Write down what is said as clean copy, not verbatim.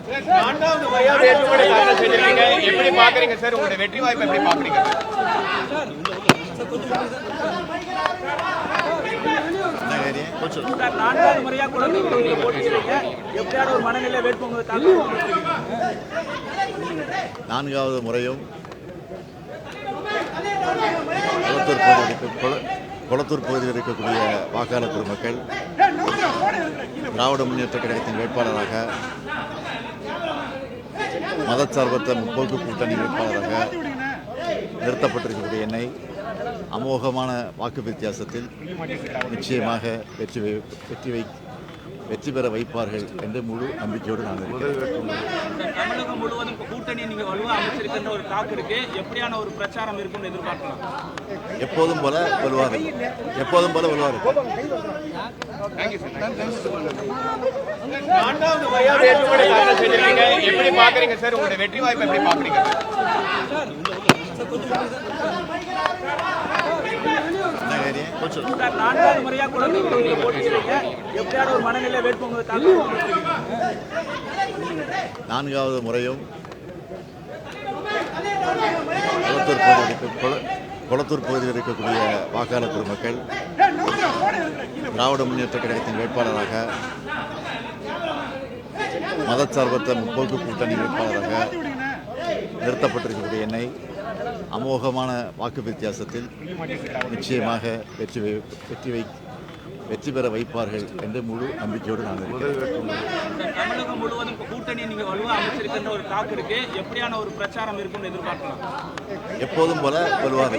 நான்காவது முறையா வேட்புமனு தாக்கல் செஞ்சிருக்கீங்க. எப்படி பாக்குறீங்க சார்? உங்களுடைய வெற்றி வாய்ப்பை எப்படி பாக்குறீங்க? நான்காவது முறையா குளத்தூர் தொகுதியில் போட்டியிடுறீங்க. எப்படியான ஒரு மனநிலை வேட்புமனு தாக்கல் பண்ணிருக்கீங்க? நான்காவது முறையும் கொளத்தூர் பகுதியில் இருக்கக்கூடிய வாக்காளர் பெருமக்கள் திராவிட முன்னேற்ற கழகத்தின் வேட்பாளராக, மதச்சார்பற்ற முற்போக்கு கூட்டணி வேட்பாளராக நிறுத்தப்பட்டிருக்கக்கூடிய என்னை அமோகமான வாக்கு வித்தியாசத்தில் நிச்சயமாக வெற்றி பெற வைப்பார்கள் என்ற முழு நம்பிக்கையோடு நான் இருக்கிறேன். தமிழகம் முழுவதும் கூட்டணி நீங்க வலுவா அமைச்சிருக்கின்ற ஒரு டாக் இருக்கு. எப்படியான ஒரு பிரச்சாரம் இருக்கும்னு எதிர்பார்க்கலாம்? எப்போதும் போல வலுவாரு. நான்காவது முறையா வேட்புமனு தாக்கல் செஞ்சிருக்கீங்க. எப்படி பாக்குறீங்க சார்? உங்களுடைய வெற்றி வாய்ப்பை எப்படி பாக்குறீங்க? நான்காவது முறையா குளத்தூர் தொகுதியில் போட்டியிடுறீங்க. எப்படியான ஒரு மனநிலை வேட்புமனு தாக்கல் பண்ணிருக்கீங்க? நான்காவது முறையும் கொளத்தூர் பகுதியில் இருக்கக்கூடிய வாக்காளர் பெருமக்கள் திராவிட முன்னேற்ற கழகத்தின் வேட்பாளராக, மதச்சார்பற்ற முற்போக்கு கூட்டணி வேட்பாளராக நிறுத்தப்பட்டிருக்கக்கூடிய என்னை அமோகமான வாக்கு வித்தியாசத்தில் நிச்சயமாக வெற்றி பெற வைப்பார்கள் என்ற முழு நம்பிக்கையோடு நான் இருக்கிறேன். தமிழகம் முழுவதும் கூட்டணி நீங்க வலுவா அமைச்சிருக்கின்ற ஒரு டாக் இருக்கு. எப்படியான ஒரு பிரச்சாரம் இருக்கும்னு எதிர்பார்க்கலாம்? எப்போதும் போல வலுவாரு.